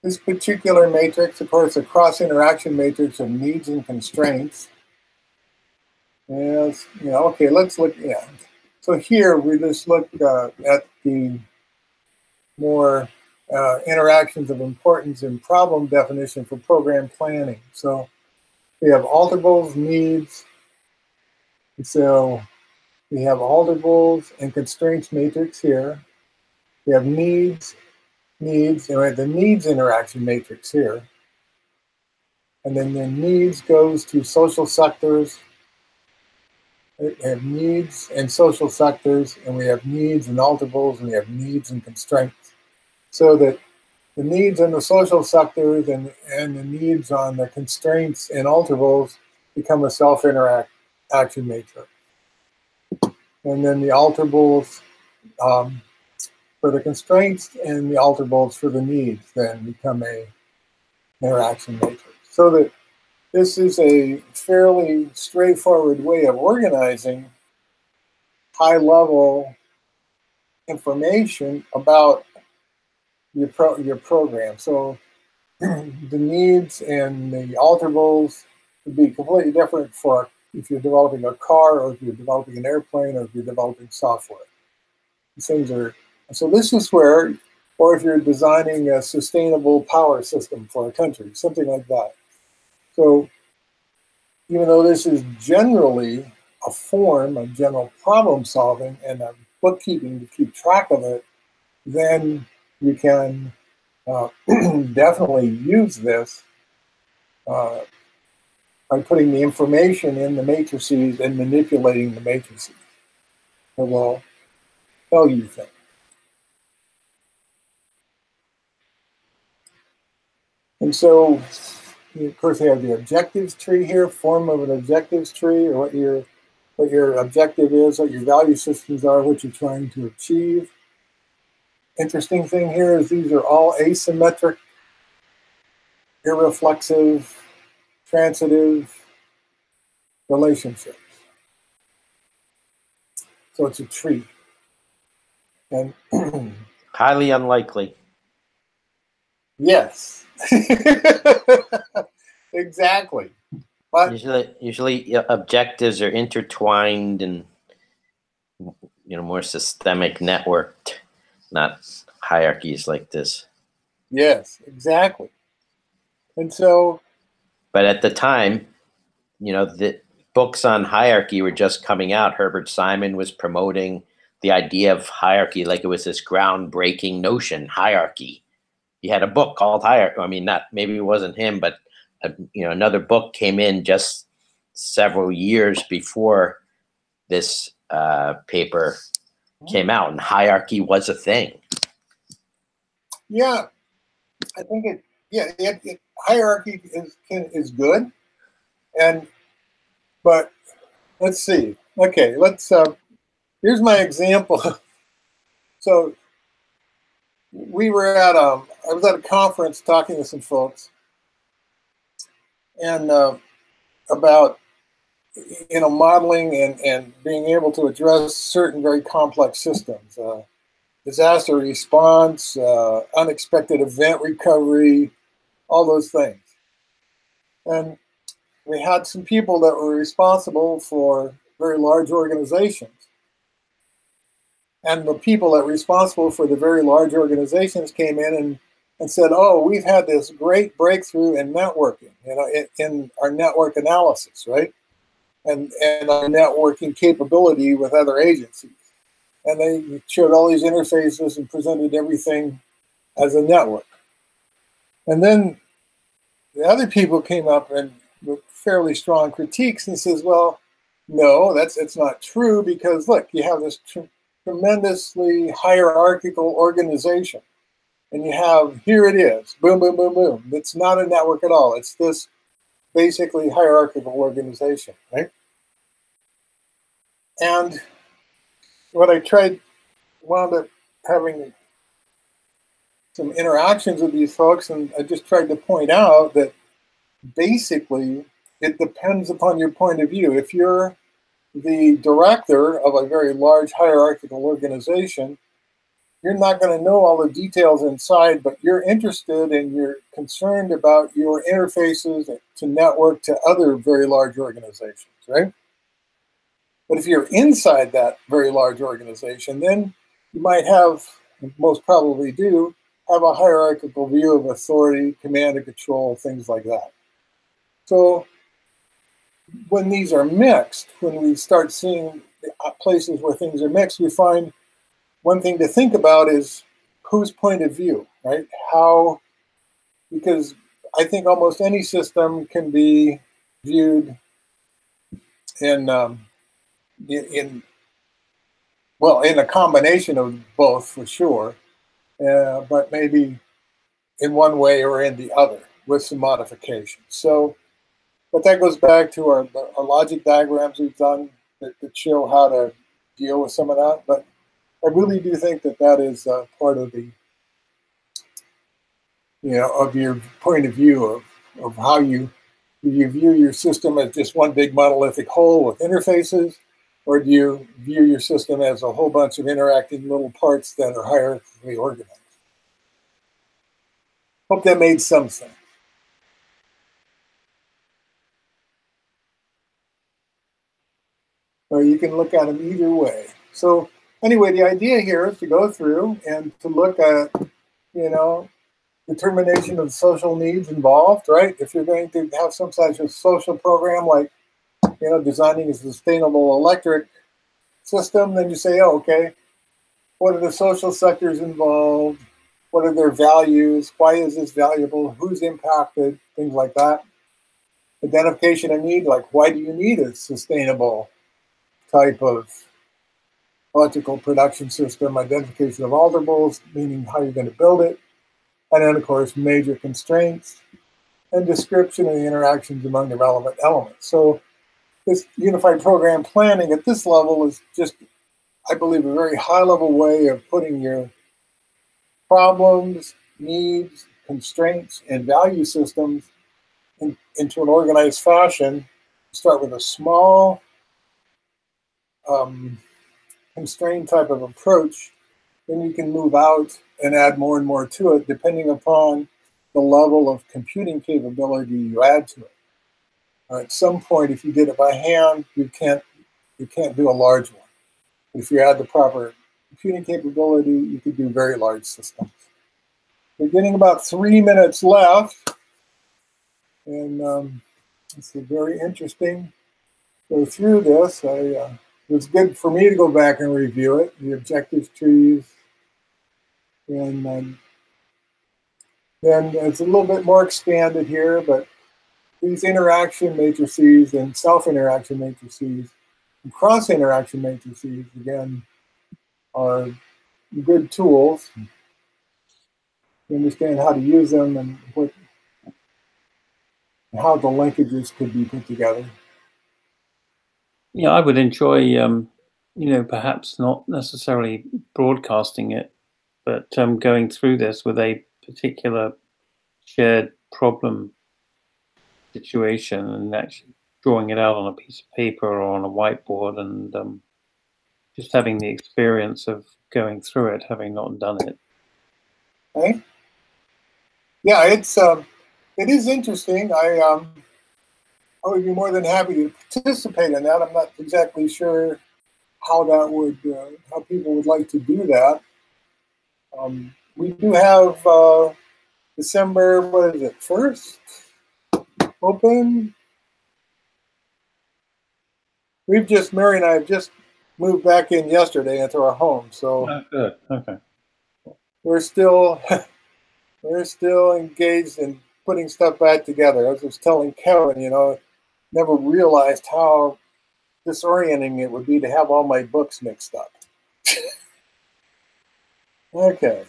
A: this particular matrix, of course, a cross-interaction matrix of needs and constraints. Yes, okay, let's look, So here we just look at the more interactions of importance and problem definition for program planning. So we have alterables, needs. So we have alterables and constraints matrix here. We have needs, and we have the needs interaction matrix here. And then the needs goes to social sectors. We have needs and social sectors, and we have needs and alterables, and we have needs and constraints. So that the needs in the social sectors and the needs on the constraints and alterables become a self-interaction matrix. And then the alterables for the constraints and the alterables for the needs then become a interaction matrix. So that this is a fairly straightforward way of organizing high-level information about your program. So the needs and the alterables would be completely different for if you're developing a car, or if you're developing an airplane, or if you're developing software. These things are, so this is where, or if you're designing a sustainable power system for a country, something like that. So even though this is generally a form of general problem solving and a bookkeeping to keep track of it, then you can definitely use this by putting the information in the matrices and manipulating the matrices. It will tell you things. And so, of course, we have the objectives tree here, form of an objectives tree, or what your objective is, what your value systems are, what you're trying to achieve. Interesting thing here is these are all asymmetric, irreflexive, transitive relationships. So it's a tree. And
C: highly unlikely.
A: Yes. Exactly. But
C: usually objectives are intertwined and more systemic, networked, not hierarchies like this.
A: Yes, exactly. And so,
C: but at the time, the books on hierarchy were just coming out. Herbert Simon was promoting the idea of hierarchy like it was this groundbreaking notion, hierarchy. He had a book called Hierarchy. I mean, maybe it wasn't him, but another book came in just several years before this paper came out, and hierarchy was a thing.
A: Yeah, I think hierarchy is good, but let's see. Okay, here's my example. So we were at I was at a conference talking to some folks, and about modeling and being able to address certain very complex systems, disaster response, unexpected event recovery, all those things. And we had some people that were responsible for very large organizations. And the people that were responsible for the very large organizations came in and said, oh, we've had this great breakthrough in networking, in our network analysis, right? And our networking capability with other agencies. And they showed all these interfaces and presented everything as a network. And then the other people came up and with fairly strong critiques and says, well, no, it's not true, because look, you have this tremendously hierarchical organization. And you have, here it is, boom, boom, boom, boom. It's not a network at all. It's this basically hierarchical organization, right? And what I wound up having some interactions with these folks, and I just tried to point out that basically it depends upon your point of view. If you're the director of a very large hierarchical organization, you're not going to know all the details inside, but you're interested and you're concerned about your interfaces to network to other very large organizations, right? But if you're inside that very large organization, then you might have, most probably do, have a hierarchical view of authority, command and control, things like that. So when these are mixed, when we start seeing places where things are mixed, we find one thing to think about is whose point of view, right? How, because I think almost any system can be viewed in a combination of both for sure, but maybe in one way or in the other with some modifications. So, but that goes back to our logic diagrams we've done that show how to deal with some of that. But I really do think that that is part of the, of your point of view of how you view your system as just one big monolithic whole with interfaces, or do you view your system as a whole bunch of interacting little parts that are hierarchically organized? Hope that made some sense. Or you can look at them either way. So anyway, the idea here is to go through and to look at, determination of social needs involved, right? If you're going to have some such a social program like, designing a sustainable electric system, then you say, oh, okay, what are the social sectors involved? What are their values? Why is this valuable? Who's impacted? Things like that. Identification of need, like why do you need a sustainable type of electrical production system? Identification of alterables, meaning how you're going to build it. And then, of course, major constraints and description of the interactions among the relevant elements. So this unified program planning at this level is just, I believe, a very high-level way of putting your problems, needs, constraints, and value systems into an organized fashion. Start with a small constrained type of approach, then you can move out and add more and more to it, depending upon the level of computing capability you add to it. At some point, if you did it by hand, you can't do a large one. If you add the proper computing capability, you could do very large systems. We're getting about 3 minutes left, and it's very interesting to go through this. It was good for me to go back and review it, the objective trees, and then it's a little bit more expanded here, but these interaction matrices and self-interaction matrices and cross-interaction matrices, again, are good tools. You understand how to use them and how the linkages could be put together.
B: Yeah, I would enjoy, perhaps not necessarily broadcasting it, but going through this with a particular shared problem situation and actually drawing it out on a piece of paper or on a whiteboard and just having the experience of going through it, having not done it.
A: Okay. Yeah, it is interesting. I would be more than happy to participate in that. I'm not exactly sure how that would, how people would like to do that. We do have December, 1st open. Mary and I have just moved back in yesterday into our home, so
B: good. Okay.
A: We're still engaged in putting stuff back together. I was just telling Kevin, never realized how disorienting it would be to have all my books mixed up. Okay.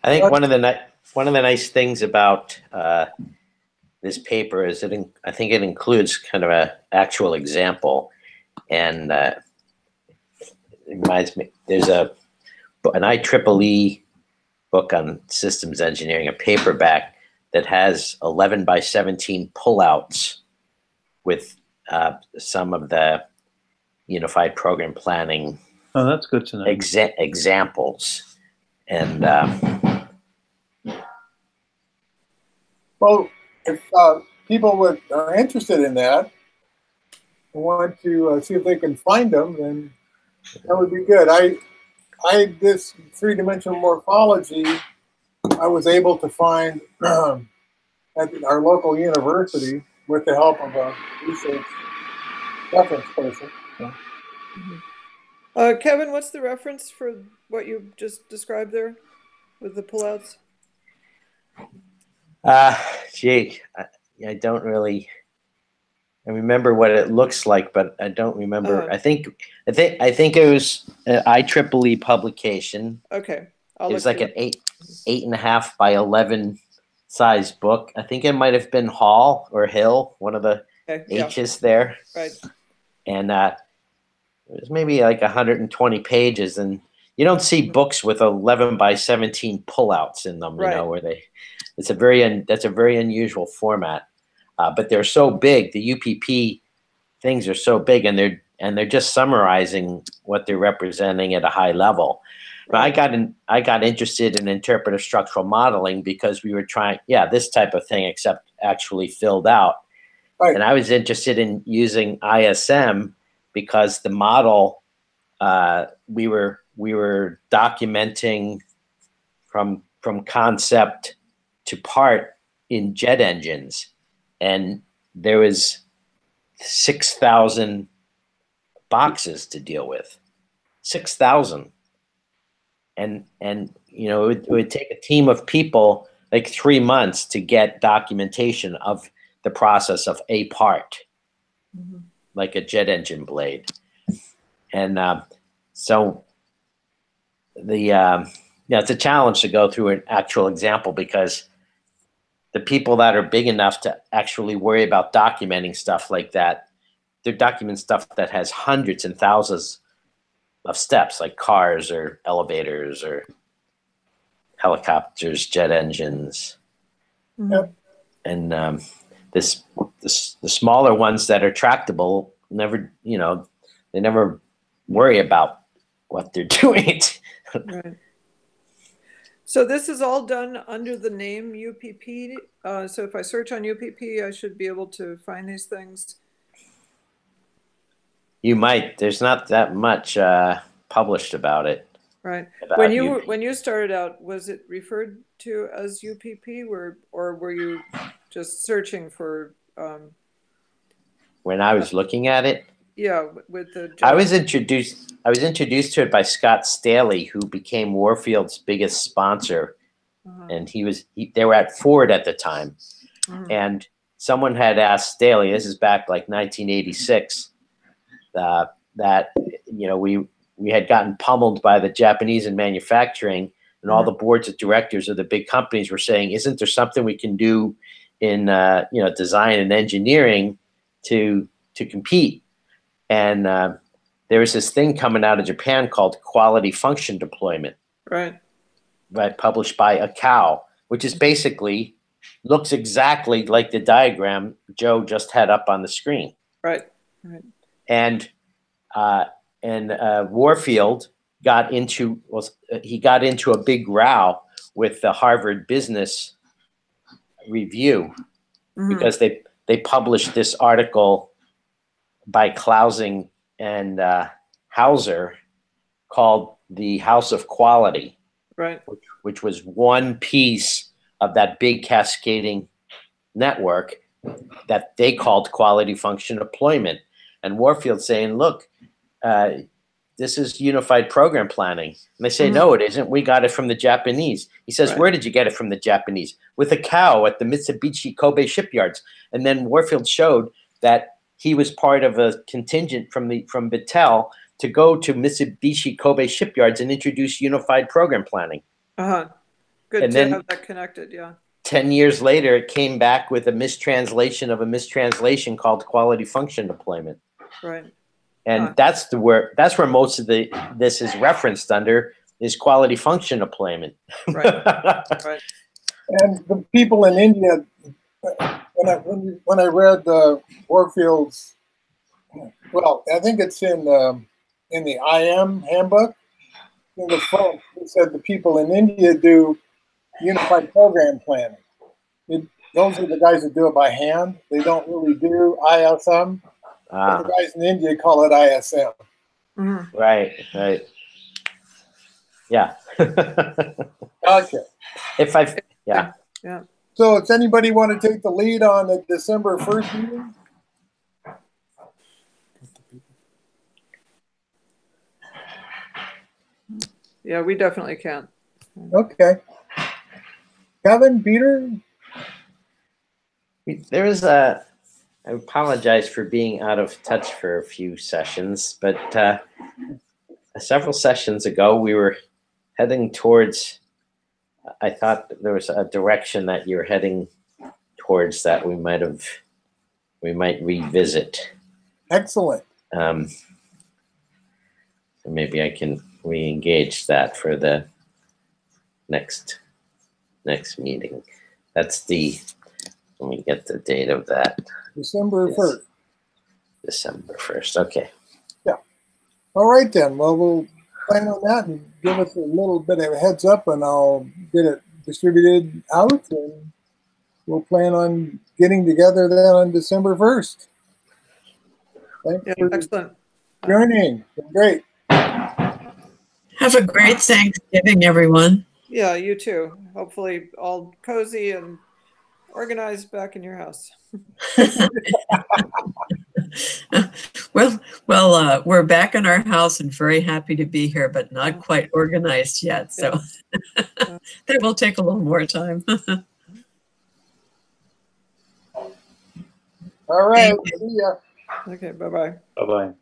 C: I think one of the nice things about this paper is I think it includes kind of an actual example, and it reminds me. There's an IEEE book on systems engineering, a paperback that has 11 by 17 pullouts with some of the unified program planning
B: Oh, that's good to know.
C: examples. And
A: Well, if people are interested in that, want to see if they can find them, then that would be good. This three-dimensional morphology, I was able to find at our local university with the help of a research reference person.
D: Kevin, what's the reference for what you just described there with the pullouts?
C: Gee, I don't really. I remember what it looks like, but I don't remember. I think it was an IEEE publication.
D: Okay,
C: it was like an 8.5 by 11 size book. I think it might have been Hall or Hill, one of the H's there.
D: Right.
C: And it was maybe like 120 pages, and you don't see books with 11 by 17 pullouts in them, you know, where that's a very unusual format. But they're so big. The UPP things are so big, and they're just summarizing what they're representing at a high level. Right. But I got interested in interpretive structural modeling because we were trying, this type of thing, except actually filled out. Right. And I was interested in using ISM because the model we were documenting from concept to part in jet engines. And there was 6,000 boxes to deal with, 6,000. And you know, it would take a team of people like 3 months to get documentation of the process of a part, like a jet engine blade. And so it's a challenge to go through an actual example because the people that are big enough to actually worry about documenting stuff like that, they document stuff that has hundreds and thousands of steps, like cars or elevators or helicopters, jet engines.
A: Yep.
C: And the smaller ones that are tractable never, you know, they never worry about what they're doing.
D: Right. So this is all done under the name UPP. So if I search on UPP, I should be able to find these things.
C: You might. There's not that much published about it.
D: Right. When you started out, was it referred to as UPP, or were you just searching for?
C: When I was looking at it.
D: Yeah, with the.
C: I was introduced to it by Scott Staley, who became Warfield's biggest sponsor, and they were at Ford at the time, and someone had asked Staley. This is back like 1986. That you know we had gotten pummeled by the Japanese in manufacturing, and all the boards of directors of the big companies were saying, "Isn't there something we can do in design and engineering to compete?" And there was this thing coming out of Japan called quality function deployment,
D: right,
C: published by Akao, which is basically looks exactly like the diagram Joe just had up on the screen.
D: Right.
C: And Warfield got into a big row with the Harvard Business Review because they published this article by Clausing and Hauser called The House of Quality,
D: right?
C: Which was one piece of that big cascading network that they called quality function deployment. And Warfield saying, look, this is unified program planning. And they say, no, it isn't. We got it from the Japanese. He says, where did you get it from the Japanese? With a cow at the Mitsubishi Kobe shipyards. And then Warfield showed that he was part of a contingent from Battelle to go to Mitsubishi Kobe shipyards and introduce unified program planning.
D: Good
C: and
D: to
C: then,
D: have that connected, yeah.
C: 10 years later, it came back with a mistranslation of a mistranslation called quality function deployment.
D: Right.
C: And that's where most of this is referenced under is quality function deployment.
D: Right. Right.
A: And the people in India, when I read Warfield's Well, I think it's in the IM handbook. In the front, it said the people in India do unified program planning. Those are the guys that do it by hand. They don't really do ISM. But the guys in India call it ISM.
D: Mm-hmm.
C: Right, right. Yeah.
A: Okay.
C: Yeah.
A: So does anybody want to take the lead on the December 1st meeting?
D: Yeah, we definitely can.
A: Okay. Kevin, Peter?
C: I apologize for being out of touch for a few sessions, but several sessions ago, we were heading towards, I thought there was a direction that you're heading towards that we might revisit.
A: Excellent.
C: So maybe I can re-engage that for the next meeting. Let me get the date of that.
A: December 1st.
C: December 1st, okay.
A: Yeah. All right then. Well, we'll plan on that and give us a little bit of a heads up, and I'll get it distributed out, and we'll plan on getting together then on December 1st. Thanks for
D: Excellent.
A: joining. Great.
E: Have a great Thanksgiving, everyone.
D: Yeah, you too. Hopefully all cozy and organized back in your house.
E: Well, we're back in our house and very happy to be here, but not quite organized yet. So that will take a little more time.
A: All right. See ya.
D: Okay, bye-bye.
B: Bye-bye.